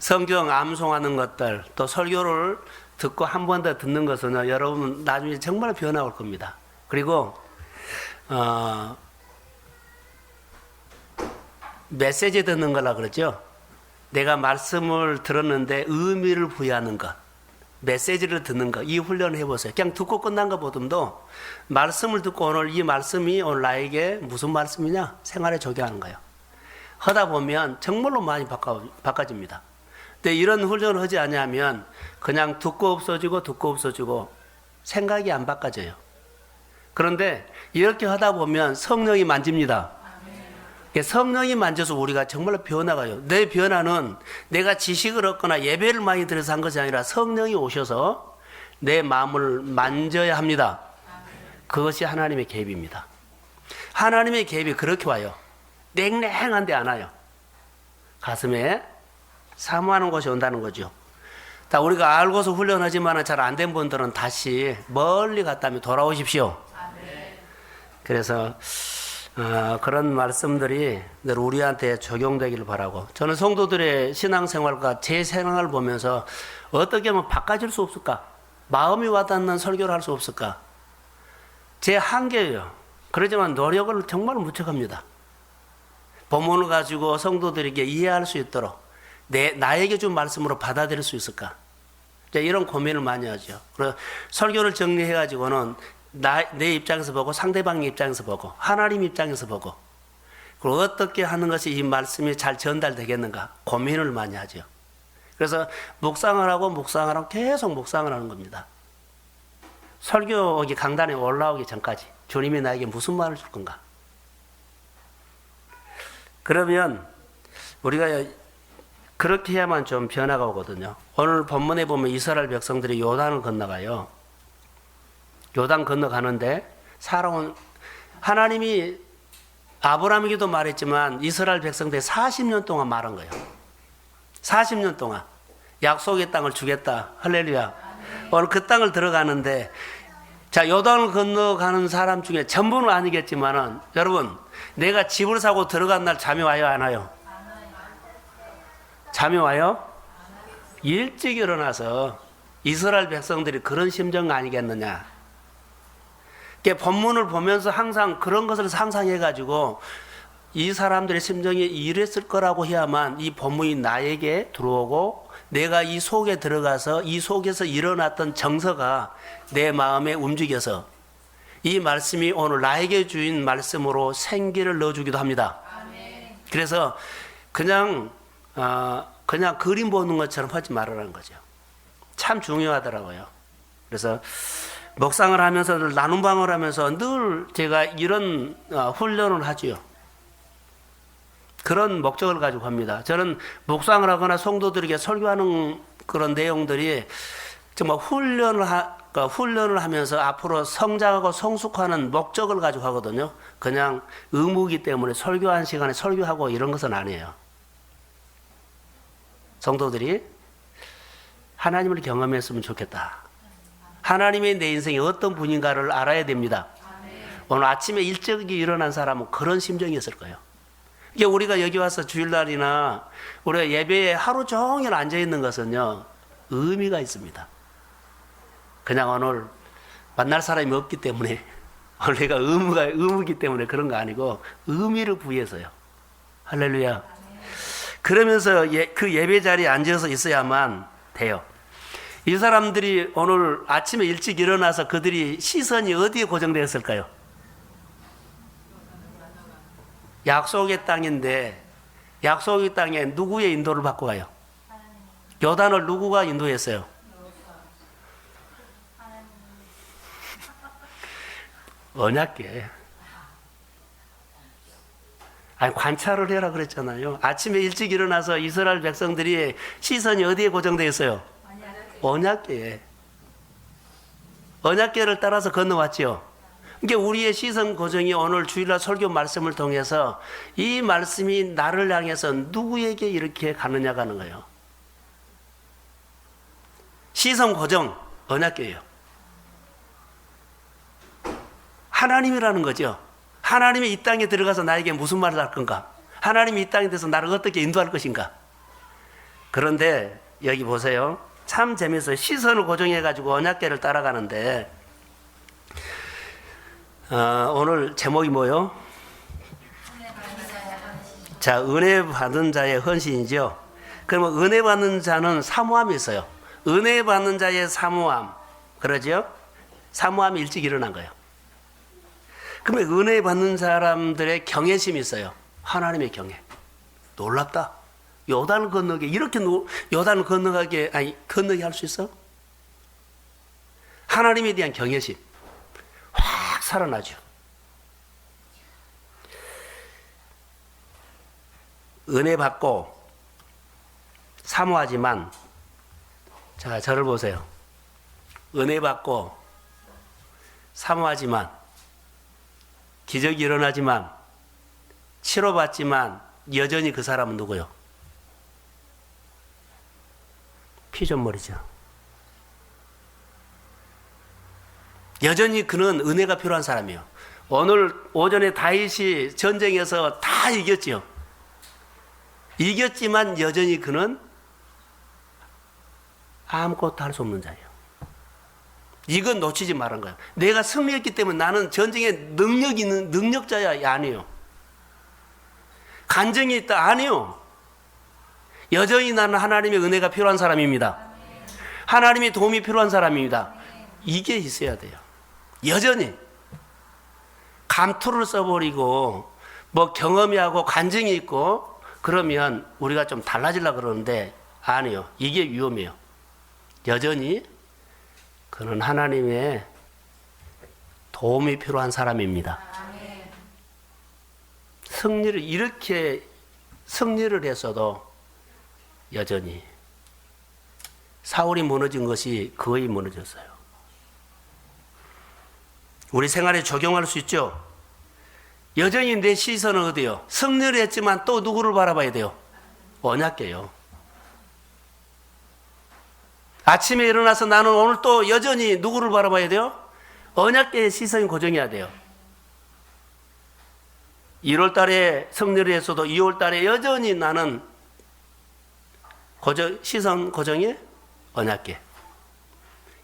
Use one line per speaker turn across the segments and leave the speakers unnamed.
성경 암송하는 것들, 또 설교를 듣고 한 번 더 듣는 것은 여러분 나중에 정말 변화 올 겁니다. 그리고 메시지 듣는 거라 그러죠. 내가 말씀을 들었는데 의미를 부여하는 것, 메시지를 듣는 것, 이 훈련을 해보세요. 그냥 듣고 끝난 것보다도 말씀을 듣고 오늘 이 말씀이 오늘 나에게 무슨 말씀이냐 생활에 적용하는 거예요. 하다 보면 정말로 많이 바꿔집니다. 근데 이런 훈련을 하지 않으면 그냥 듣고 없어지고 생각이 안 바꿔져요. 그런데 이렇게 하다 보면 성령이 만집니다. 성령이 만져서 우리가 정말로 변화가요. 내 변화는 내가 지식을 얻거나 예배를 많이 들어서 한 것이 아니라 성령이 오셔서 내 마음을 만져야 합니다. 그것이 하나님의 개입입니다. 하나님의 개입이 그렇게 와요. 냉랭한데 안 와요. 가슴에 사모하는 것이 온다는 거죠. 다 우리가 알고서 훈련하지만 잘 안 된 분들은 다시 멀리 갔다면 돌아오십시오. 그래서 그런 말씀들이 늘 우리한테 적용되기를 바라고, 저는 성도들의 신앙생활과 제 생활을 보면서 어떻게 하면 바꿔질 수 없을까? 마음이 와닿는 설교를 할 수 없을까? 제 한계예요. 그러지만 노력을 정말 무척 합니다. 본문을 가지고 성도들에게 이해할 수 있도록 나에게 준 말씀으로 받아들일 수 있을까? 이런 고민을 많이 하죠. 그래서 설교를 정리해가지고는 내 입장에서 보고 상대방의 입장에서 보고 하나님 입장에서 보고, 그리고 어떻게 하는 것이 이 말씀이 잘 전달되겠는가 고민을 많이 하죠. 그래서 묵상을 하고 계속 묵상을 하는 겁니다. 설교 강단에 올라오기 전까지 주님이 나에게 무슨 말을 줄 건가. 그러면 우리가 그렇게 해야만 좀 변화가 오거든요. 오늘 본문에 보면 이스라엘 백성들이 요단을 건너가요. 요단 건너가는데 살아온 하나님이 아브라함에게도 말했지만 이스라엘 백성들이 40년 동안 말한 거예요. 40년 동안 약속의 땅을 주겠다. 할렐루야. 오늘 그 땅을 들어가는데, 자, 요단을 건너가는 사람 중에 전부는 아니겠지만은 여러분, 내가 집을 사고 들어간 날 잠이 와요, 안 와요? 잠이 와요? 일찍 일어나서 이스라엘 백성들이 그런 심정 아니겠느냐. 본문을 보면서 항상 그런 것을 상상해가지고 이 사람들의 심정이 이랬을 거라고 해야만 이 본문이 나에게 들어오고 내가 이 속에 들어가서 이 속에서 일어났던 정서가 내 마음에 움직여서 이 말씀이 오늘 나에게 주인 말씀으로 생기를 넣어주기도 합니다. 그래서 그냥 그림 보는 것처럼 하지 말라는 거죠. 참 중요하더라고요. 그래서 묵상을 하면서 나눔방을 하면서 늘 제가 이런 훈련을 하지요. 그런 목적을 가지고 합니다. 저는 묵상을 하거나 성도들에게 설교하는 그런 내용들이 정말 훈련을 하면서 앞으로 성장하고 성숙하는 목적을 가지고 하거든요. 그냥 의무이기 때문에 설교한 시간에 설교하고 이런 것은 아니에요. 성도들이 하나님을 경험했으면 좋겠다. 하나님의 내 인생이 어떤 분인가를 알아야 됩니다. 오늘 아침에 일찍 일어난 사람은 그런 심정이었을 거예요. 이게 우리가 여기 와서 주일날이나 우리가 예배에 하루 종일 앉아있는 것은요, 의미가 있습니다. 그냥 오늘 만날 사람이 없기 때문에, 오늘 내가 의무이기 때문에 그런 거 아니고 의미를 부여해서요. 할렐루야. 그러면서 그 예배 자리에 앉아서 있어야만 돼요. 이 사람들이 오늘 아침에 일찍 일어나서 그들이 시선이 어디에 고정되었을까요? 약속의 땅인데, 약속의 땅에 누구의 인도를 받고 가요? 요단을 누구가 인도했어요? 언약궤. 아니, 관찰을 해라 그랬잖아요. 아침에 일찍 일어나서 이스라엘 백성들이 시선이 어디에 고정되어 있어요? 언약궤에. 언약궤를 따라서 건너왔죠. 이게 우리의 시선 고정이 오늘 주일날 설교 말씀을 통해서 이 말씀이 나를 향해서 누구에게 이렇게 가느냐가 하는 거예요. 시선 고정, 언약궤예요. 하나님이라는 거죠. 하나님이 이 땅에 들어가서 나에게 무슨 말을 할 건가? 하나님이 이 땅에 대해서 나를 어떻게 인도할 것인가? 그런데 여기 보세요. 참 재밌어요. 시선을 고정해가지고 언약궤를 따라가는데 오늘 제목이 뭐요? 자, 은혜 받은 자의 헌신이죠. 그러면 은혜 받는 자는 사모함이 있어요. 은혜 받는 자의 사모함, 그러죠? 사모함이 일찍 일어난 거예요. 그러면 은혜 받는 사람들의 경외심이 있어요. 하나님의 경외. 놀랍다. 요단을 건너게 이렇게 요단을 건너게 할 수 있어? 하나님에 대한 경외심 확 살아나죠. 은혜 받고 사모하지만, 자, 저를 보세요. 은혜 받고 사모하지만, 기적이 일어나지만, 치료받지만 여전히 그 사람은 누구요? 피존머리죠. 여전히 그는 은혜가 필요한 사람이에요. 오늘 오전에 다윗이 전쟁에서 다 이겼죠. 이겼지만 여전히 그는 아무것도 할 수 없는 자예요. 이건 놓치지 말은 거예요. 내가 승리했기 때문에 나는 전쟁에 능력이 있는 능력자야? 아니에요. 간증이 있다? 아니요. 여전히 나는 하나님의 은혜가 필요한 사람입니다. 하나님의 도움이 필요한 사람입니다. 이게 있어야 돼요. 여전히 감투를 써버리고 뭐 경험이 하고 간증이 있고 그러면 우리가 좀 달라지려고 그러는데 아니요. 이게 위험해요. 여전히 그는 하나님의 도움이 필요한 사람입니다. 승리를 했어도 여전히 사울이 무너진 것이 거의 무너졌어요. 우리 생활에 적용할 수 있죠. 여전히 내 시선은 어디요? 승리를 했지만 또 누구를 바라봐야 돼요? 언약궤요. 아침에 일어나서 나는 오늘 또 여전히 누구를 바라봐야 돼요? 언약궤의 시선이 고정해야 돼요. 1월 달에 승리를 했어도 2월 달에 여전히 나는 시선 고정이 언약궤.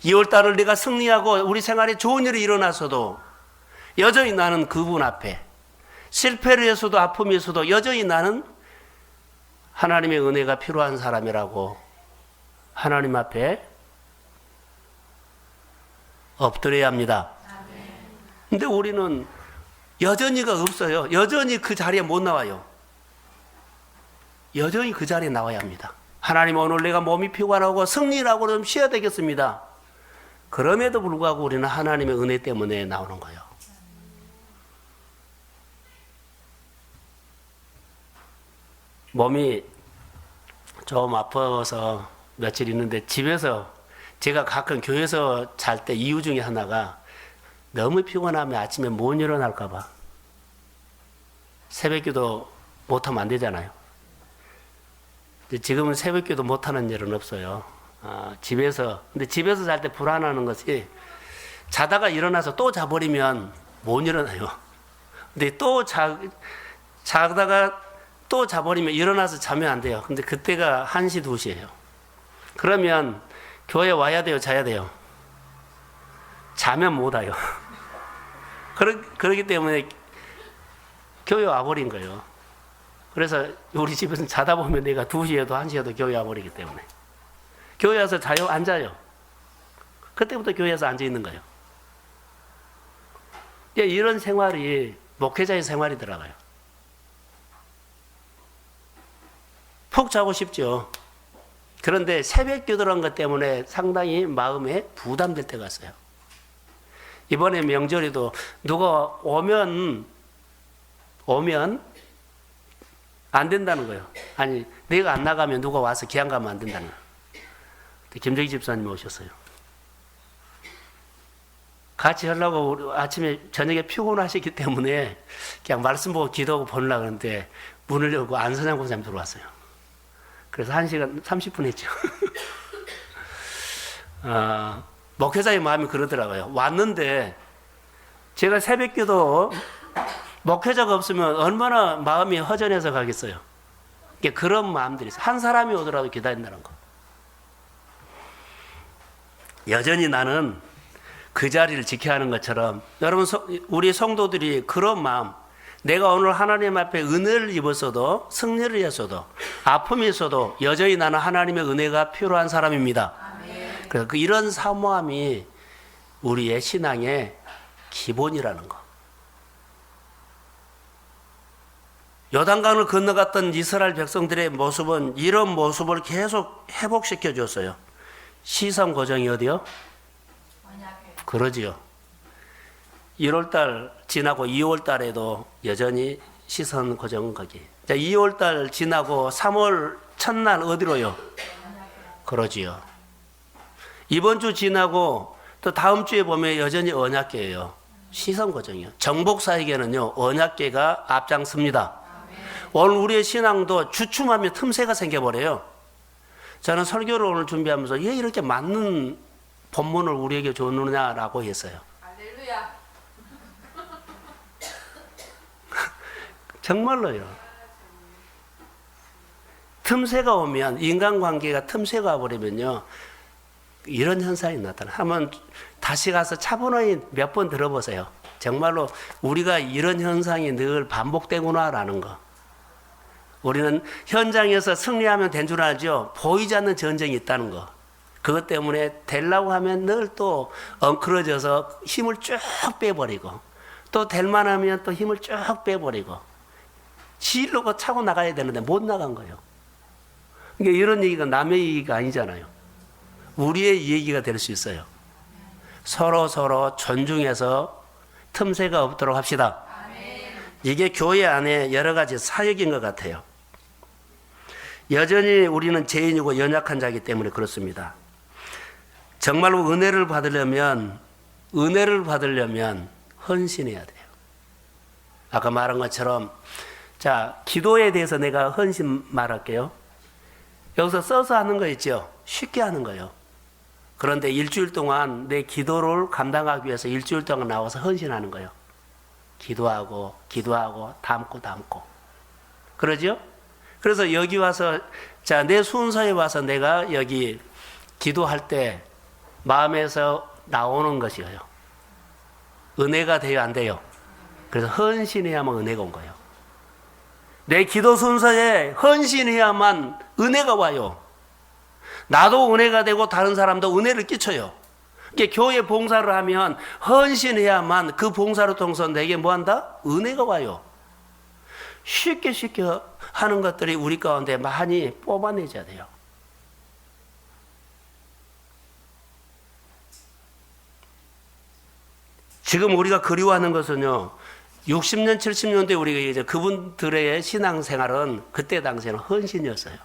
2월 달을 내가 승리하고 우리 생활에 좋은 일이 일어나서도 여전히 나는 그분 앞에, 실패를 해서도 아픔이 있어도 여전히 나는 하나님의 은혜가 필요한 사람이라고 하나님 앞에 엎드려야 합니다. 근데 우리는 여전히가 없어요. 여전히 그 자리에 못 나와요. 여전히 그 자리에 나와야 합니다. 하나님, 오늘 내가 몸이 피곤하고 승리라고 좀 쉬어야 되겠습니다. 그럼에도 불구하고 우리는 하나님의 은혜 때문에 나오는 거예요. 몸이 좀 아파서 며칠 있는데 집에서 제가 가끔 교회에서 잘 때 이유 중에 하나가 너무 피곤하면 아침에 못 일어날까 봐. 새벽기도 못하면 안 되잖아요. 지금은 새벽기도 못하는 일은 없어요. 근데 집에서 잘 때 불안하는 것이 자다가 일어나서 또 자버리면 못 일어나요. 근데 또 자다가 또 자버리면 일어나서 자면 안 돼요. 근데 그때가 1시, 2시예요. 그러면 교회 와야 돼요? 자야 돼요? 자면 못 와요. 그렇기 때문에 교회 와버린 거예요. 그래서 우리 집에서는 자다 보면 내가 2시에도 1시에도 교회 와버리기 때문에. 교회 와서 자요? 안 자요? 그때부터 교회에서 앉아 있는 거예요. 이런 생활이 목회자의 생활이더라고요. 푹 자고 싶죠. 그런데 새벽 기도라는 것 때문에 상당히 마음에 부담될 때가 있어요. 이번에 명절에도 누가 오면 안 된다는 거예요. 아니, 내가 안 나가면 누가 와서 기한 가면 안 된다는 거예요. 김정희 집사님이 오셨어요. 같이 하려고 아침에 저녁에 피곤하시기 때문에 그냥 말씀 보고 기도하고 보려고 하는데 문을 열고 안선양 권사님 들어왔어요. 그래서 1시간 30분 했죠. 목회자의 마음이 그러더라고요. 왔는데 제가 새벽기도 목회자가 없으면 얼마나 마음이 허전해서 가겠어요. 그러니까 그런 마음들이 있어요. 한 사람이 오더라도 기다린다는 거. 여전히 나는 그 자리를 지켜야 하는 것처럼 여러분, 우리 성도들이 그런 마음, 내가 오늘 하나님 앞에 은혜를 입었어도, 승리를 했어도, 아픔이 있어도 여전히 나는 하나님의 은혜가 필요한 사람입니다. 그래서 이런 사모함이 우리의 신앙의 기본이라는 거. 요단강을 건너갔던 이스라엘 백성들의 모습은 이런 모습을 계속 회복시켜 줬어요. 시선 고정이 어디요? 그러지요. 1월달 지나고 2월달에도 여전히 시선 고정 거기. 자, 2월달 지나고 3월 첫날 어디로요? 그러지요. 이번 주 지나고 또 다음 주에 보면 여전히 언약궤예요. 시선 고정이요. 정복사에게는요, 언약궤가 앞장섭니다. 오늘 우리의 신앙도 주춤하면 틈새가 생겨버려요. 저는 설교를 오늘 준비하면서 왜 이렇게 맞는 본문을 우리에게 줬느냐라고 했어요.
할렐루야.
정말로요. 틈새가 오면, 인간관계가 틈새가 와버리면요, 이런 현상이 나타나. 한번 다시 가서 차분하게 몇 번 들어보세요. 정말로 우리가 이런 현상이 늘 반복되구나라는 거. 우리는 현장에서 승리하면 된 줄 알죠. 보이지 않는 전쟁이 있다는 거. 그것 때문에 되려고 하면 늘 또 엉클어져서 힘을 쭉 빼버리고, 또 될 만하면 또 힘을 쭉 빼버리고, 지르고 차고 나가야 되는데 못 나간 거예요. 그러니까 이런 얘기가 남의 얘기가 아니잖아요. 우리의 얘기가 될 수 있어요. 서로 존중해서 틈새가 없도록 합시다. 이게 교회 안에 여러 가지 사역인 것 같아요. 여전히 우리는 죄인이고 연약한 자이기 때문에 그렇습니다. 정말로 은혜를 받으려면 헌신해야 돼요. 아까 말한 것처럼, 자, 기도에 대해서 내가 헌신 말할게요. 여기서 써서 하는 거 있죠? 쉽게 하는 거예요. 그런데 일주일 동안 내 기도를 감당하기 위해서 일주일 동안 나와서 헌신하는 거예요. 기도하고 담고 그러죠? 그래서 여기 와서, 자, 내 순서에 와서 내가 여기 기도할 때 마음에서 나오는 것이에요. 은혜가 돼요, 안 돼요? 그래서 헌신해야만 은혜가 온 거예요. 내 기도 순서에 헌신해야만 은혜가 와요. 나도 은혜가 되고 다른 사람도 은혜를 끼쳐요. 그러니까 교회 봉사를 하면 헌신해야만 그 봉사를 통해서 내게 뭐한다? 은혜가 와요. 쉽게 하는 것들이 우리 가운데 많이 뽑아내줘야 돼요. 지금 우리가 그리워하는 것은요, 60년, 70년대 우리가 이제 그분들의 신앙생활은 그때 당시에는 헌신이었어요.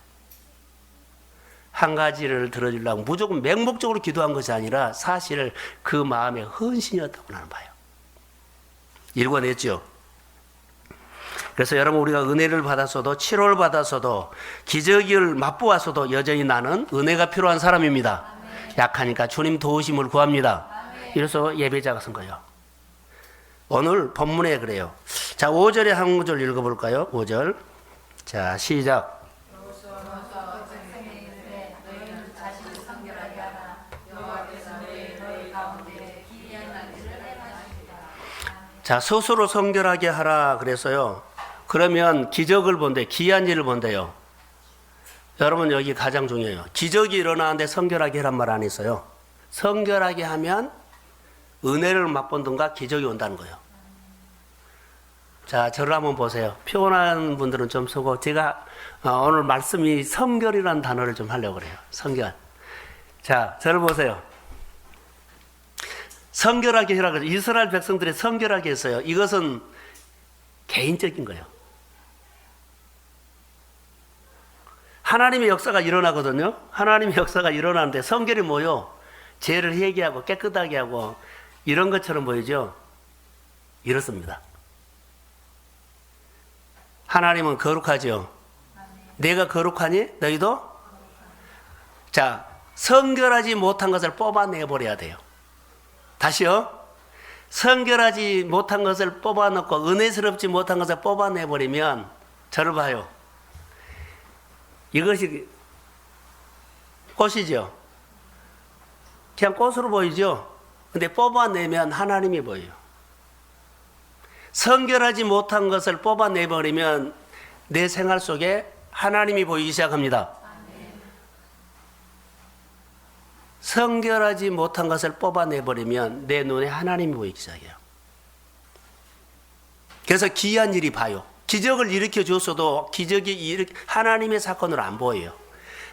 한 가지를 들어주려고 무조건 맹목적으로 기도한 것이 아니라 사실 그 마음의 헌신이었다고 나는 봐요. 읽어냈죠. 그래서 여러분, 우리가 은혜를 받았어도, 치료를 받았어도, 기적을 맛보았어도 여전히 나는 은혜가 필요한 사람입니다. 약하니까 주님 도우심을 구합니다. 이래서 예배자가 쓴 거예요. 오늘 본문에 그래요. 자, 5절에 한 구절 읽어볼까요? 5절. 자, 시작. 자, 스스로 성결하게 하라 그래서요. 그러면 기적을 본대, 기이한 일을 본대요. 여러분, 여기 가장 중요해요. 기적이 일어나는데 성결하게 하란 말 안 했어요. 성결하게 하면 은혜를 맛본든가 기적이 온다는 거예요. 자, 저를 한번 보세요. 피곤한 분들은 좀 쓰고, 제가 오늘 말씀이 성결이라는 단어를 좀 하려고 그래요. 성결. 자, 저를 보세요. 성결하게 하라 그래서 이스라엘 백성들이 성결하게 했어요. 이것은 개인적인 거예요. 하나님의 역사가 일어나거든요. 하나님의 역사가 일어나는데 성결이 뭐요? 죄를 회개하고 깨끗하게 하고 이런 것처럼 보이죠? 이렇습니다. 하나님은 거룩하죠. 내가 거룩하니 너희도? 자, 성결하지 못한 것을 뽑아내버려야 돼요. 다시요. 성결하지 못한 것을 뽑아놓고 은혜스럽지 못한 것을 뽑아내버리면, 저를 봐요. 이것이 꽃이죠. 그냥 꽃으로 보이죠. 근데 뽑아내면 하나님이 보여요. 성결하지 못한 것을 뽑아내버리면 내 생활 속에 하나님이 보이기 시작합니다. 성결하지 못한 것을 뽑아내버리면 내 눈에 하나님이 보이기 시작해요. 그래서 기이한 일이 봐요. 기적을 일으켜 줬어도 기적이 하나님의 사건으로 안 보여요.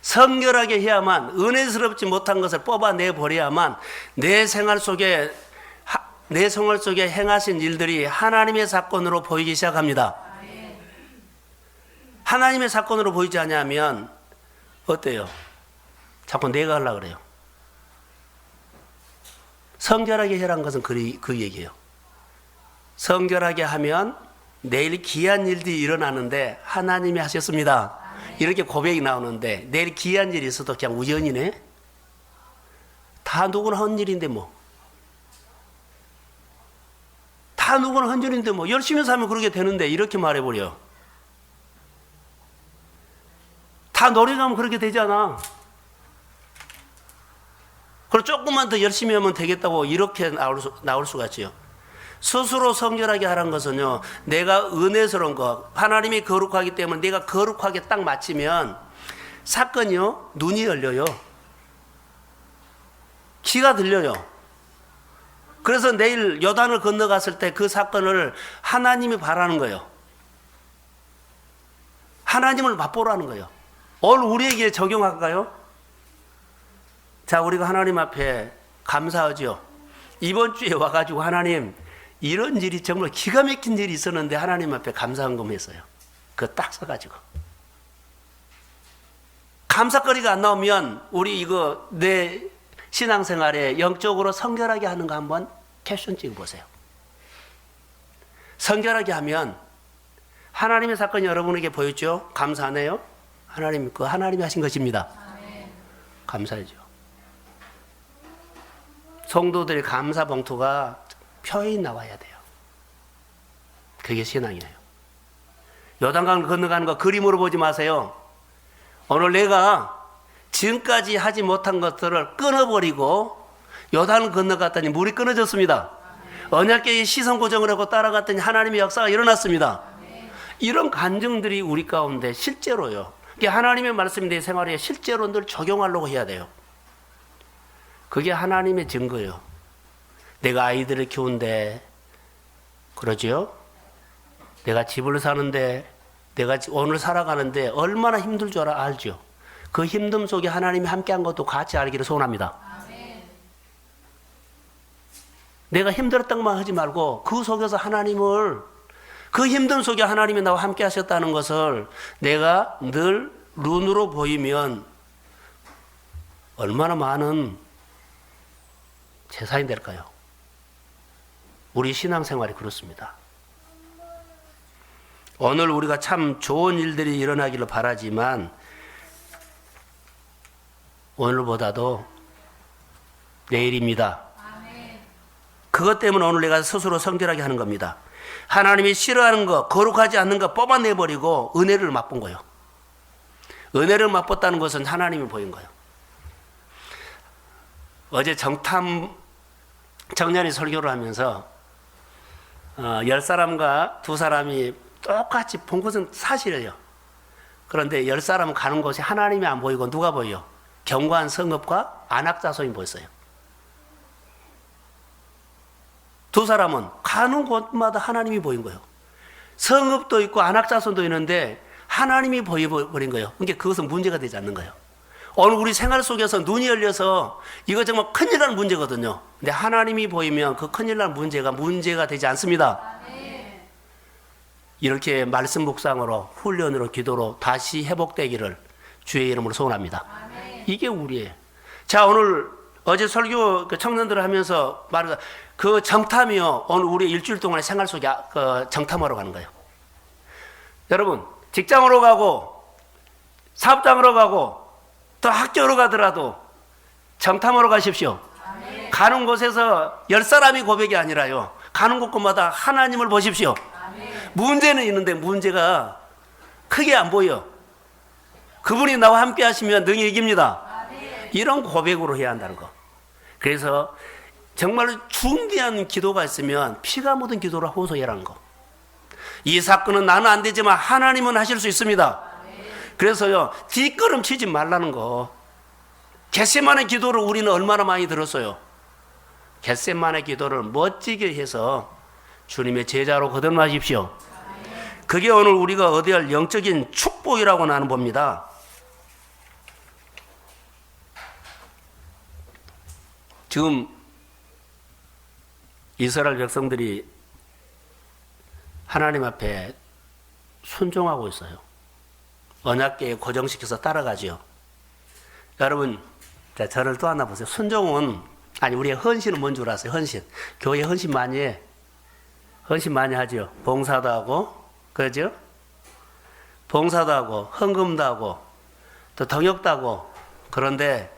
성결하게 해야만, 은혜스럽지 못한 것을 뽑아내버려야만 내 생활 속에 행하신 일들이 하나님의 사건으로 보이기 시작합니다. 하나님의 사건으로 보이지 않으면 어때요? 자꾸 내가 하려고 그래요. 성결하게 해라는 것은 그 얘기예요. 성결하게 하면 내일 기이한 일들이 일어나는데 하나님이 하셨습니다. 이렇게 고백이 나오는데 내일 기이한 일이 있어도 그냥 우연이네? 다 누구나 한 일인데 뭐. 다 누구나 한 일인데 뭐. 열심히 살면 그렇게 되는데 이렇게 말해버려. 다 노력하면 그렇게 되잖아. 그리고 조금만 더 열심히 하면 되겠다고 이렇게 나올 수가 있지요. 스스로 성결하게 하라는 것은요, 내가 은혜스러운 것, 하나님이 거룩하기 때문에 내가 거룩하게 딱 맞추면 사건이요, 눈이 열려요. 귀가 들려요. 그래서 내일 요단을 건너갔을 때 그 사건을 하나님이 바라는 거예요. 하나님을 맛보라는 거예요. 오늘 우리에게 적용할까요? 자, 우리가 하나님 앞에 감사하죠. 이번 주에 와가지고 하나님, 이런 일이 정말 기가 막힌 일이 있었는데 하나님 앞에 감사한금 했어요. 그거 딱 써가지고. 감사거리가 안 나오면 우리 이거 내 신앙생활에 영적으로 성결하게 하는 거 한번 캡션 찍어보세요. 성결하게 하면 하나님의 사건이 여러분에게 보였죠? 감사하네요. 하나님, 그 하나님이 하신 것입니다. 감사하죠. 성도들의 감사 봉투가 표현이 나와야 돼요. 그게 신앙이에요. 요단강을 건너가는 거 그림으로 보지 마세요. 오늘 내가 지금까지 하지 못한 것들을 끊어버리고 요단을 건너갔더니 물이 끊어졌습니다. 언약궤의 시선 고정을 하고 따라갔더니 하나님의 역사가 일어났습니다. 이런 간증들이 우리 가운데 실제로요. 이게 하나님의 말씀이 내 생활에 실제로 늘 적용하려고 해야 돼요. 그게 하나님의 증거예요. 내가 아이들을 키우는데, 그러죠? 내가 집을 사는데, 내가 오늘 살아가는데 얼마나 힘들 줄 알죠? 그 힘듦 속에 하나님이 함께한 것도 같이 알기를 소원합니다. 내가 힘들었던 것만 하지 말고 그 속에서 하나님을, 그 힘듦 속에 하나님이 나와 함께 하셨다는 것을 내가 늘 눈으로 보이면 얼마나 많은 재산이 될까요? 우리 신앙생활이 그렇습니다. 오늘 우리가 참 좋은 일들이 일어나기를 바라지만 오늘보다도 내일입니다. 그것 때문에 오늘 내가 스스로 성결하게 하는 겁니다. 하나님이 싫어하는 거, 거룩하지 않는 거 뽑아내버리고 은혜를 맛본 거예요. 은혜를 맛봤다는 것은 하나님이 보인 거예요. 어제 정년이 설교를 하면서 10사람과 2사람이 똑같이 본 것은 사실이에요. 그런데 10사람은 가는 곳이 하나님이 안 보이고 누가 보여요? 경관 성읍과 안악자손이 보였어요. 2사람은 가는 곳마다 하나님이 보인 거예요. 성읍도 있고 안악자손도 있는데 하나님이 보여버린 거예요. 그러니까 그것은 문제가 되지 않는 거예요. 오늘 우리 생활 속에서 눈이 열려서 이거 정말 큰일 나는 문제거든요. 근데 하나님이 보이면 그 큰일 나는 문제가 되지 않습니다. 이렇게 말씀 묵상으로, 훈련으로, 기도로 다시 회복되기를 주의 이름으로 소원합니다. 이게 우리의. 자, 오늘 어제 설교 청년들을 하면서 말한 그 정탐이요. 오늘 우리 일주일 동안의 생활 속에 정탐하러 가는 거예요. 여러분, 직장으로 가고 사업장으로 가고 또 학교로 가더라도 정탐하러 가십시오. 가는 곳에서 10사람이 고백이 아니라요. 가는 곳마다 하나님을 보십시오. 문제는 있는데 문제가 크게 안 보여. 그분이 나와 함께 하시면 능히 이깁니다. 이런 고백으로 해야 한다는 거. 그래서 정말 중대한 기도가 있으면 피가 묻은 기도를 호소해라는 거. 이 사건은 나는 안 되지만 하나님은 하실 수 있습니다. 그래서요, 뒷걸음 치지 말라는 거. 겟세마네 기도를 우리는 얼마나 많이 들었어요. 겟세마네 기도를 멋지게 해서 주님의 제자로 거듭나십시오. 그게 오늘 우리가 얻어야 할 영적인 축복이라고 나는 봅니다. 지금 이스라엘 백성들이 하나님 앞에 순종하고 있어요. 언약궤에 고정시켜서 따라가지요. 여러분, 자, 저를 또 하나 보세요. 순종은, 아니, 우리의 헌신은 뭔 줄 아세요? 헌신. 교회 헌신 많이 해. 헌신 많이 하죠. 봉사도 하고, 그러죠? 봉사도 하고, 헌금도 하고, 또 동역도 하고. 그런데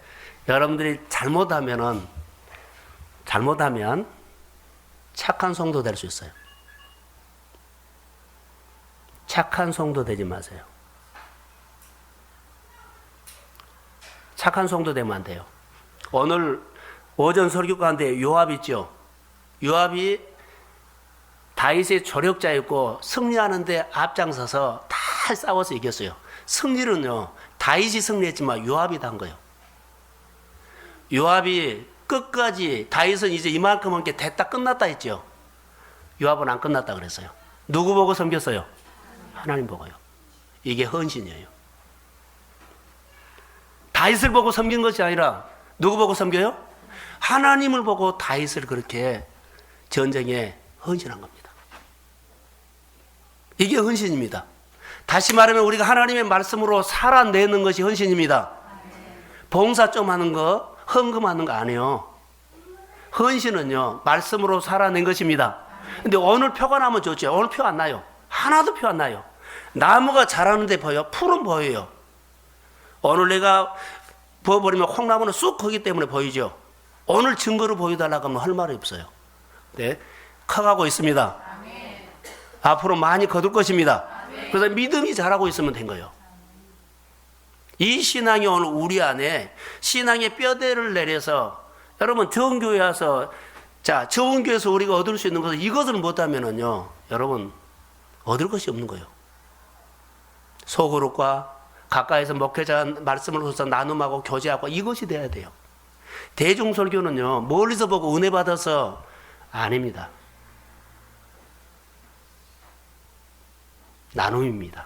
여러분들이 잘못하면 착한 성도 될 수 있어요. 착한 성도 되지 마세요. 착한 성도 되면 안 돼요. 오늘 오전 설교 가운데 요압 있죠? 요압이 다윗의 조력자였고 승리하는데 앞장서서 다 싸워서 이겼어요. 승리는요, 다윗이 승리했지만 요압이 단 거예요. 요압이 끝까지 다윗은 이제 이만큼 함께 됐다 끝났다 했죠. 요압은 안 끝났다 그랬어요. 누구 보고 섬겼어요? 하나님 보고요. 이게 헌신이에요. 다윗을 보고 섬긴 것이 아니라 누구 보고 섬겨요? 하나님을 보고 다윗을 그렇게 전쟁에 헌신한 겁니다. 이게 헌신입니다. 다시 말하면 우리가 하나님의 말씀으로 살아내는 것이 헌신입니다. 봉사 좀 하는 거, 헌금하는 거 아니에요. 헌신은요, 말씀으로 살아낸 것입니다. 근데 오늘 표가 나면 좋죠. 오늘 표 안 나요. 하나도 표 안 나요. 나무가 자라는데 보여? 풀은 보여요. 오늘 내가 부어버리면 콩나무는 쑥 크기 때문에 보이죠. 오늘 증거를 보여달라고 하면 할 말이 없어요. 네, 커가고 있습니다. 앞으로 많이 거둘 것입니다. 그래서 믿음이 자라고 있으면 된 거예요. 이 신앙이 오늘 우리 안에 신앙의 뼈대를 내려서 여러분 좋은 교회 와서 자 좋은 교회에서 우리가 얻을 수 있는 것은 이것을 못하면은요 여러분 얻을 것이 없는 거예요. 소그룹과 가까이서 목회자 말씀을 통해서 나눔하고 교제하고 이것이 돼야 돼요. 대중설교는요 멀리서 보고 은혜 받아서 아닙니다. 나눔입니다.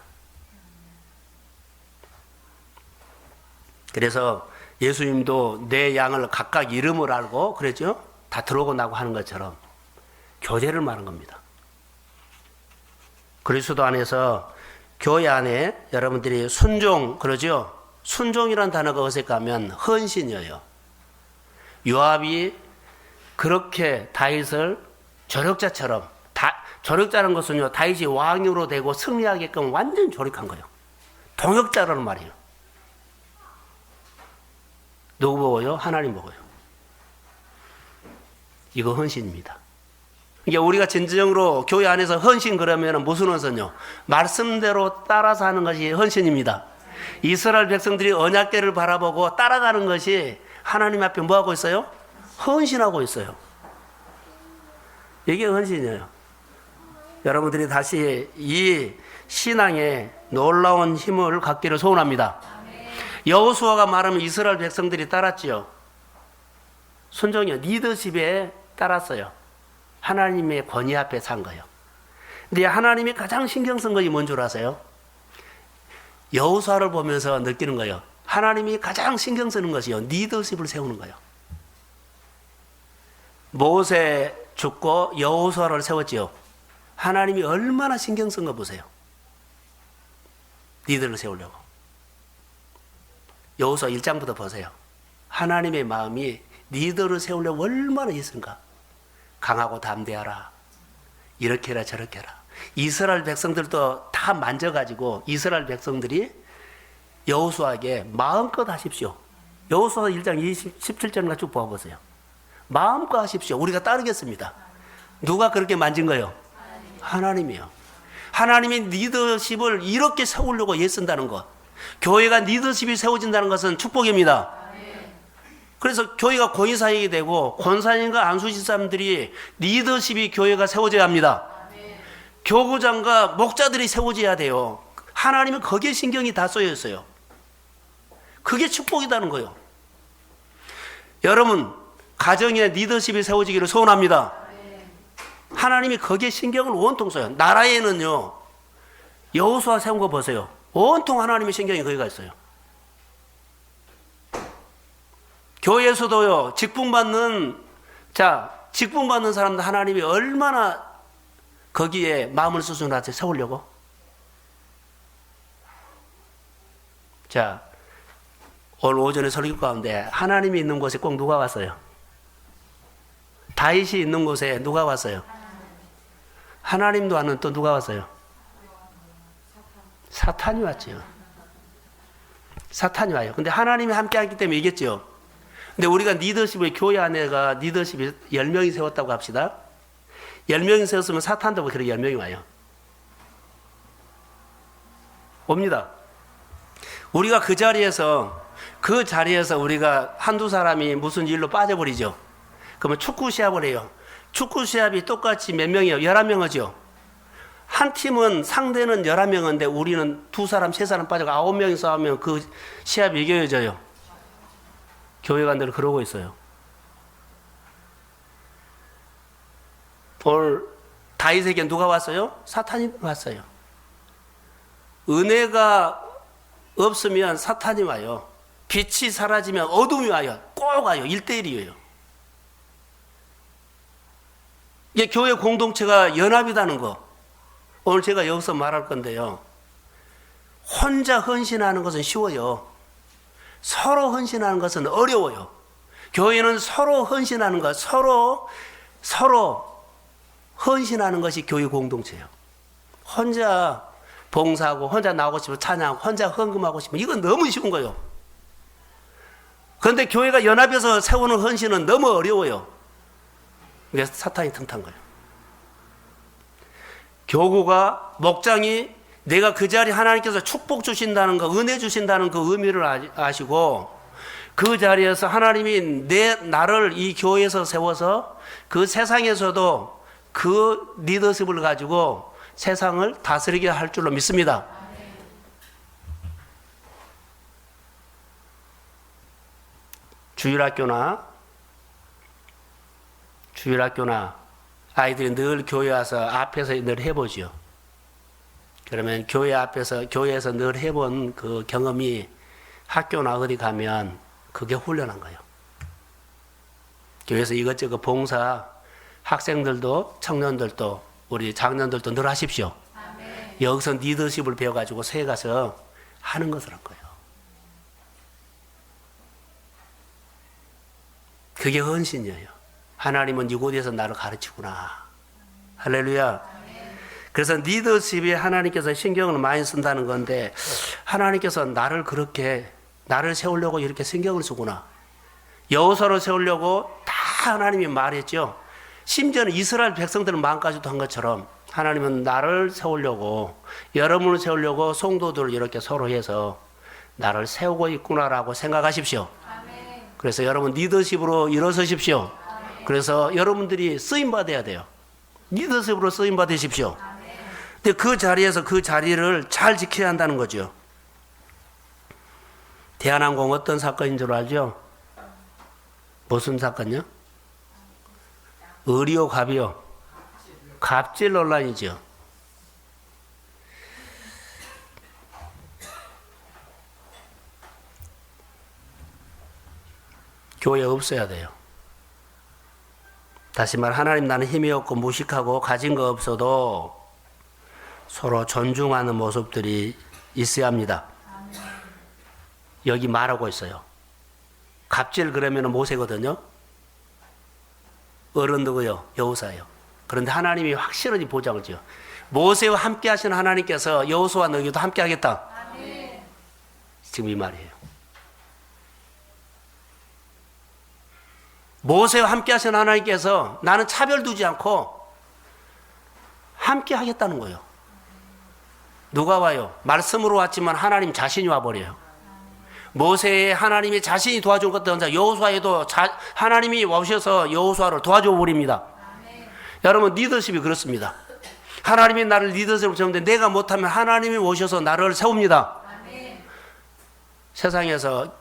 그래서 예수님도 내 양을 각각 이름을 알고 그랬죠? 다 들어오고 나고 하는 것처럼 교제를 말한 겁니다. 그리스도 안에서 교회 안에 여러분들이 순종 그러죠? 순종이라는 단어가 어색하면 헌신이에요. 요압이 그렇게 다윗을 조력자처럼 조력자라는 것은요 다윗이 왕으로 되고 승리하게끔 완전 조력한 거예요. 동역자라는 말이에요. 누구 보고요? 하나님 보고요. 이거 헌신입니다. 그러니까 우리가 진정으로 교회 안에서 헌신 그러면 무슨 헌신이요? 말씀대로 따라서 하는 것이 헌신입니다. 이스라엘 백성들이 언약궤를 바라보고 따라가는 것이 하나님 앞에 뭐하고 있어요? 헌신하고 있어요. 이게 헌신이에요. 여러분들이 다시 이 신앙에 놀라운 힘을 갖기를 소원합니다. 여호수아가 말하면 이스라엘 백성들이 따랐지요. 순종이요. 리더십에 따랐어요. 하나님의 권위 앞에 산 거예요. 근데 하나님이 가장 신경 쓴 것이 뭔 줄 아세요? 여호수아를 보면서 느끼는 거예요. 하나님이 가장 신경 쓰는 것이요. 리더십을 세우는 거예요. 모세 죽고 여호수아를 세웠지요. 하나님이 얼마나 신경 쓴 거 보세요. 리더를 세우려고. 여호수아 1장부터 보세요. 하나님의 마음이 리더를 세우려고 얼마나 있은가. 강하고 담대하라. 이렇게 해라 저렇게 해라. 이스라엘 백성들도 다 만져가지고 이스라엘 백성들이 여호수아에게 마음껏 하십시오. 여호수아 1장 17절인가 쭉 보아보세요. 마음껏 하십시오. 우리가 따르겠습니다. 누가 그렇게 만진 거예요? 하나님이요. 하나님의 리더십을 이렇게 세우려고 애쓴다는 것. 교회가 리더십이 세워진다는 것은 축복입니다. 그래서 교회가 권위사역이 되고 권사님과 안수집사님들이 리더십이 교회가 세워져야 합니다. 교구장과 목자들이 세워져야 돼요. 하나님은 거기에 신경이 다 쏘여 있어요. 그게 축복이라는 거예요. 여러분, 가정에 리더십이 세워지기를 소원합니다. 하나님이 거기에 신경을 온통 써요. 나라에는요, 여호수아 세운 거 보세요. 온통 하나님의 신경이 거기가 있어요. 교회에서도요, 직분받는 사람들 하나님이 얼마나 거기에 마음을 수순하지 세우려고? 자, 오늘 오전에 설교 가운데 하나님이 있는 곳에 꼭 누가 왔어요? 다윗이 있는 곳에 누가 왔어요? 하나님도 왔는 또 누가 왔어요? 사탄이 왔죠. 사탄이 와요. 근데 하나님이 함께 하기 때문에 이겼죠. 근데 우리가 리더십을, 교회 안에가 리더십이 10명이 세웠다고 합시다. 10명이 세웠으면 사탄도 그렇게 10명이 와요. 옵니다. 우리가 그 자리에서 우리가 한두 사람이 무슨 일로 빠져버리죠. 그러면 축구 시합을 해요. 축구 시합이 똑같이 몇 명이에요? 11명이죠. 한 팀은 상대는 11명인데 우리는 2사람, 3사람 빠져가 9명이 싸우면 그 시합이 이겨져요. 교회가 늘 그러고 있어요. 오늘 다윗에게 누가 왔어요? 사탄이 왔어요. 은혜가 없으면 사탄이 와요. 빛이 사라지면 어둠이 와요. 꼭 와요. 1대1이에요. 이게 교회 공동체가 연합이라는 거. 오늘 제가 여기서 말할 건데요. 혼자 헌신하는 것은 쉬워요. 서로 헌신하는 것은 어려워요. 교회는 서로 헌신하는 것, 서로 헌신하는 것이 교회 공동체예요. 혼자 봉사하고, 혼자 나오고 싶으면 찬양하고, 혼자 헌금하고 싶으면 이건 너무 쉬운 거예요. 그런데 교회가 연합해서 세우는 헌신은 너무 어려워요. 그래서 사탄이 틈탄 거예요. 교구가, 목장이 내가 그 자리 하나님께서 축복 주신다는 거, 은혜 주신다는 그 의미를 아시고 그 자리에서 하나님이 나를 이 교회에서 세워서 그 세상에서도 그 리더십을 가지고 세상을 다스리게 할 줄로 믿습니다. 주일학교나 아이들이 늘 교회 와서 앞에서 늘 해보죠. 그러면 교회에서 늘 해본 그 경험이 학교나 어디 가면 그게 훈련한 거예요. 교회에서 이것저것 봉사, 학생들도, 청년들도, 우리 장년들도 늘 하십시오. 아멘. 여기서 리더십을 배워가지고 새에 가서 하는 것을 할 거예요. 그게 헌신이에요. 하나님은 이곳에서 나를 가르치구나. 할렐루야. 그래서 리더십이 하나님께서 신경을 많이 쓴다는 건데 하나님께서 나를 세우려고 이렇게 신경을 쓰구나. 여호수아를 세우려고 다 하나님이 말했죠. 심지어는 이스라엘 백성들 마음까지도 한 것처럼 하나님은 나를 세우려고, 여러분을 세우려고 성도들을 이렇게 서로 해서 나를 세우고 있구나라고 생각하십시오. 그래서 여러분 리더십으로 일어서십시오. 그래서 여러분들이 쓰임 받아야 돼요. 리더십으로 쓰임 받으십시오. 근데 그 자리에서 그 자리를 잘 지켜야 한다는 거죠. 대한항공 어떤 사건인 줄 알죠? 무슨 사건이요? 의리요, 갑이요? 갑질 논란이죠. 교회 없어야 돼요. 다시 말, 하나님 나는 힘이 없고 무식하고 가진 거 없어도 서로 존중하는 모습들이 있어야 합니다. 여기 말하고 있어요. 갑질 그러면 모세거든요. 어른 누구요? 여호수아예요. 그런데 하나님이 확실하게 보장을 지어. 모세와 함께 하시는 하나님께서 여호수아 너희도 함께 하겠다. 지금 이 말이에요. 모세와 함께 하시는 하나님께서 나는 차별 두지 않고 함께 하겠다는 거예요. 누가 와요? 말씀으로 왔지만 하나님 자신이 와버려요. 모세의 하나님이 자신이 도와준 것도 여호수아에도 하나님이 오셔서 여호수아를 도와줘 버립니다. 여러분, 리더십이 그렇습니다. 하나님이 나를 리더십으로 세우는데 내가 못하면 하나님이 오셔서 나를 세웁니다. 세상에서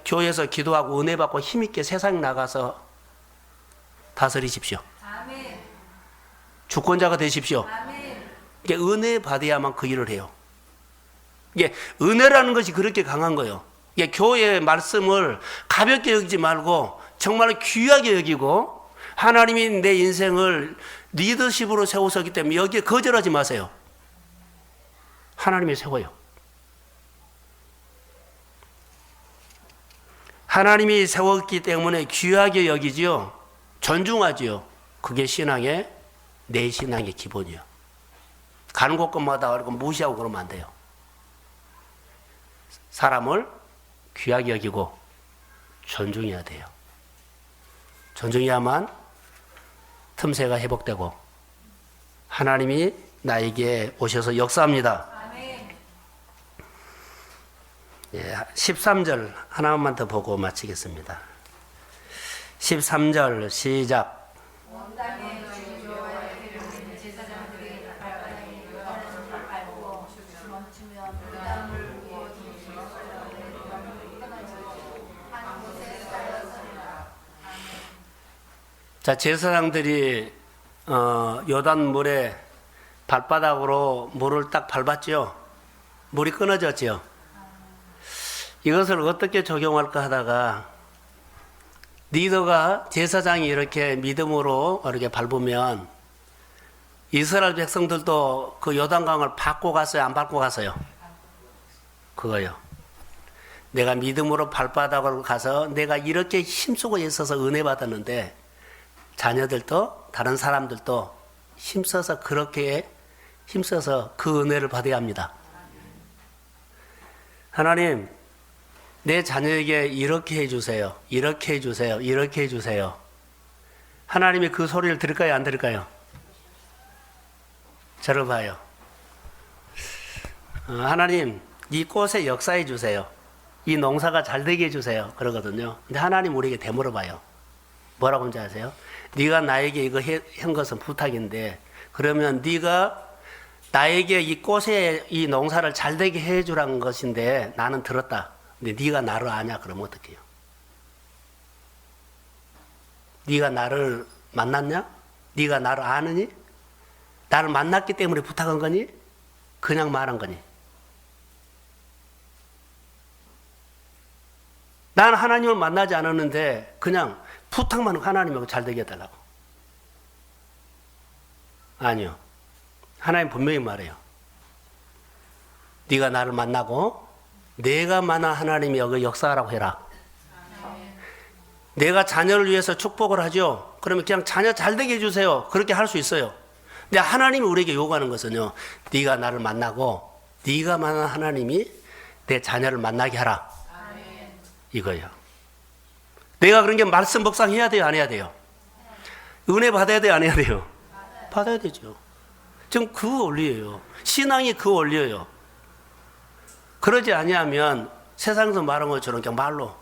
교회에서 기도하고 은혜 받고 힘있게 세상 나가서 다스리십시오. 주권자가 되십시오. 이게 은혜 받아야만 그 일을 해요. 이게 은혜라는 것이 그렇게 강한 거예요. 이게 교회의 말씀을 가볍게 여기지 말고 정말 귀하게 여기고 하나님이 내 인생을 리더십으로 세우셨기 때문에 여기에 거절하지 마세요. 하나님이 세워요. 하나님이 세웠기 때문에 귀하게 여기지요. 존중하지요. 그게 내 신앙의 기본이요. 가는 곳곳마다 무시하고 그러면 안 돼요. 사람을 귀하게 여기고 존중해야 돼요. 존중해야만 틈새가 회복되고 하나님이 나에게 오셔서 역사합니다. 13절 하나만 더 보고 마치겠습니다. 13절 시작. 자, 제사장들이 요단물에 발바닥으로 물을 딱 밟았죠. 물이 끊어졌죠. 이것을 어떻게 적용할까 하다가 리더가 제사장이 이렇게 믿음으로 이렇게 밟으면 이스라엘 백성들도 그 요단강을 밟고 갔어요? 안 밟고 갔어요? 그거요. 내가 믿음으로 발바닥으로 가서 내가 이렇게 힘쓰고 있어서 은혜 받았는데 자녀들도 다른 사람들도 힘써서 그렇게 힘써서 그 은혜를 받아야 합니다. 하나님, 내 자녀에게 이렇게 해주세요. 이렇게 해주세요. 이렇게 해주세요. 하나님이 그 소리를 들을까요? 안 들을까요? 저를 봐요. 하나님, 이 꽃에 역사해 주세요. 이 농사가 잘 되게 해주세요. 그러거든요. 근데 하나님 우리에게 되물어봐요. 뭐라고 하는지 아세요? 네가 나에게 이거 한 것은 부탁인데 그러면 네가 나에게 이 꽃에 이 농사를 잘 되게 해주라는 것인데 나는 들었다. 근데 네가 나를 아냐? 그러면 어떡해요? 네가 나를 만났냐? 네가 나를 아느니? 나를 만났기 때문에 부탁한 거니? 그냥 말한 거니? 난 하나님을 만나지 않았는데 그냥 부탁만 하나님하고 잘 되게 해달라고. 아니요. 하나님 분명히 말해요. 네가 나를 만나고 내가 만난 하나님이 여기 역사하라고 해라. 내가 자녀를 위해서 축복을 하죠. 그러면 그냥 자녀 잘 되게 해주세요. 그렇게 할 수 있어요. 근데 하나님이 우리에게 요구하는 것은요. 네가 나를 만나고 네가 만난 하나님이 내 자녀를 만나게 하라. 이거예요. 내가 그런 게 말씀 묵상해야 돼요? 안 해야 돼요? 은혜 받아야 돼요? 안 해야 돼요? 받아야 되죠. 지금 그 원리예요. 신앙이 그 원리예요. 그러지 아니하면 세상에서 말한 것처럼 그냥 말로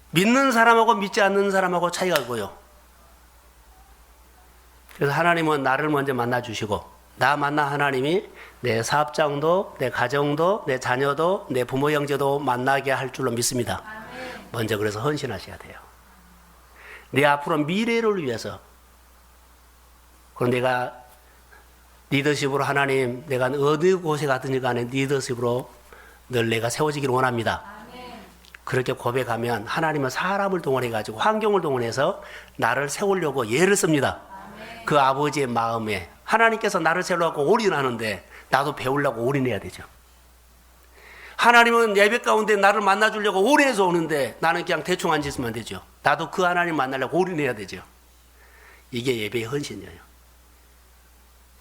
믿는 사람하고 믿지 않는 사람하고 차이가 있고요. 그래서 하나님은 나를 먼저 만나주시고 나 만나 하나님이 내 사업장도 내 가정도 내 자녀도 내 부모 형제도 만나게 할 줄로 믿습니다. 먼저 그래서 헌신하셔야 돼요. 내 앞으로 미래를 위해서. 그럼 내가 리더십으로 하나님 내가 어느 곳에 가든지 간에 리더십으로 늘 내가 세워지기를 원합니다. 그렇게 고백하면 하나님은 사람을 동원해가지고 환경을 동원해서 나를 세우려고 예를 씁니다. 그 아버지의 마음에 하나님께서 나를 세우려고 올인하는데 나도 배우려고 올인해야 되죠. 하나님은 예배 가운데 나를 만나주려고 올인해서 오는데 나는 그냥 대충 앉아있으면 되죠. 나도 그 하나님 만나려고 올인해야 되죠. 이게 예배의 헌신이에요.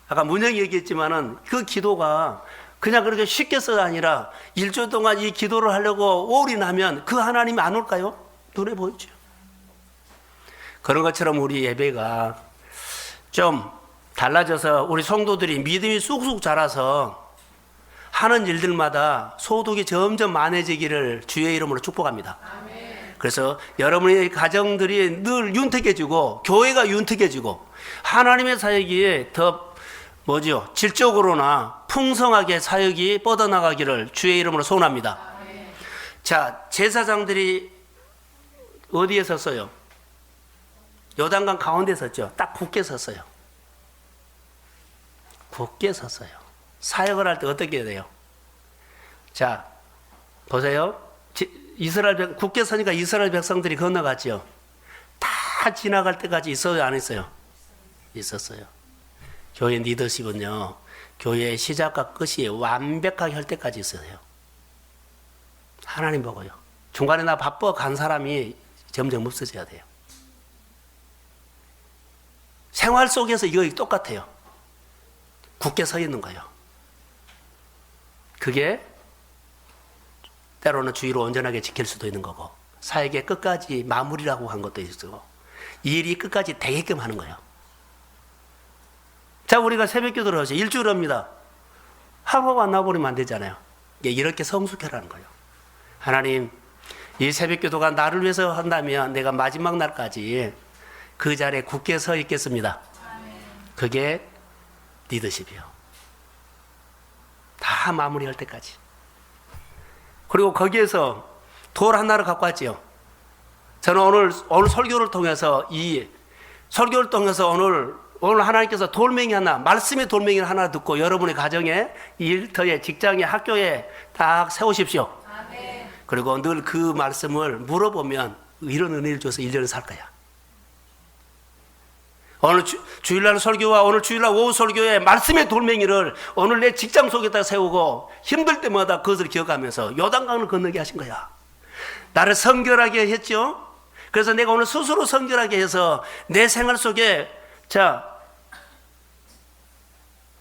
아까 문영이 얘기했지만은 그 기도가 그냥 그렇게 쉽게 써가 아니라 일주일 동안 이 기도를 하려고 올인하면 그 하나님이 안 올까요? 눈에 보이죠. 그런 것처럼 우리 예배가 좀 달라져서 우리 성도들이 믿음이 쑥쑥 자라서 하는 일들마다 소득이 점점 많아지기를 주의 이름으로 축복합니다. 그래서 여러분의 가정들이 늘 윤택해지고 교회가 윤택해지고 하나님의 사역이 더 질적으로나 풍성하게 사역이 뻗어나가기를 주의 이름으로 소원합니다. 자, 제사장들이 어디에 섰어요? 요단강 가운데 섰죠. 딱 굳게 섰어요. 굳게 섰어요. 사역을 할 때 어떻게 해야 돼요? 자, 보세요. 굳게 서니까 이스라엘 백성들이 건너갔죠. 다 지나갈 때까지 있어요, 안 있어요? 있었어요. 교회 리더십은요, 교회의 시작과 끝이 완벽하게 할 때까지 있어요. 하나님 보고요. 중간에 나 바빠 간 사람이 점점 없어져야 돼요. 생활 속에서 이거 똑같아요. 굳게 서 있는 거예요. 그게 때로는 주의로 온전하게 지킬 수도 있는 거고, 사역의 끝까지 마무리라고 한 것도 있고, 이 일이 끝까지 되게끔 하는 거예요. 자, 우리가 새벽 기도를 하죠. 일주일 합니다. 하루가 안 나버리면 안 되잖아요. 이렇게 성숙해라는 거예요. 하나님, 이 새벽 기도가 나를 위해서 한다면 내가 마지막 날까지 그 자리에 굳게 서 있겠습니다. 그게 리더십이요. 다 마무리할 때까지. 그리고 거기에서 돌 하나를 갖고 왔지요. 저는 오늘 설교를 통해서 오늘 하나님께서 돌멩이 하나, 말씀의 돌멩이 하나 듣고 여러분의 가정에, 일터에, 직장에, 학교에 딱 세우십시오. 아멘. 그리고 늘 그 말씀을 물어보면 이런 은혜를 줘서 1년을 살 거야. 오늘 주일날 설교와 오늘 주일날 오후 설교에 말씀의 돌멩이를 오늘 내 직장 속에다 세우고 힘들 때마다 그것을 기억하면서 요단강을 건너게 하신 거야. 나를 성결하게 했죠. 그래서 내가 오늘 스스로 성결하게 해서 내 생활 속에, 자,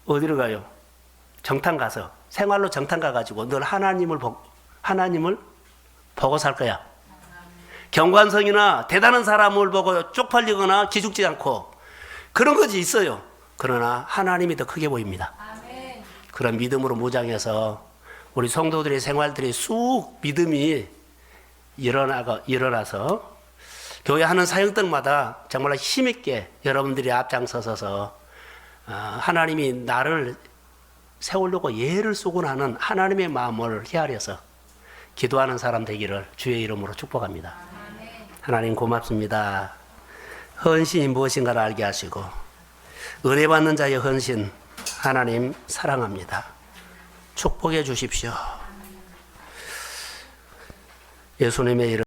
어디로 가요? 정탐 가서, 생활로 정탐 가가지고 늘 하나님을 보고 살 거야. 경관성이나 대단한 사람을 보고 쪽팔리거나 기죽지 않고 그런 것이 있어요. 그러나 하나님이 더 크게 보입니다. 아멘. 그런 믿음으로 무장해서 우리 성도들의 생활들이 쑥 믿음이 일어나서 교회 하는 사역들마다 정말 힘있게 여러분들이 앞장서서 하나님이 나를 세우려고 예를 쓰고 나는 하나님의 마음을 헤아려서 기도하는 사람 되기를 주의 이름으로 축복합니다. 아멘. 하나님 고맙습니다. 헌신이 무엇인가를 알게 하시고 은혜 받는 자의 헌신 하나님 사랑합니다. 축복해 주십시오. 예수님의 이름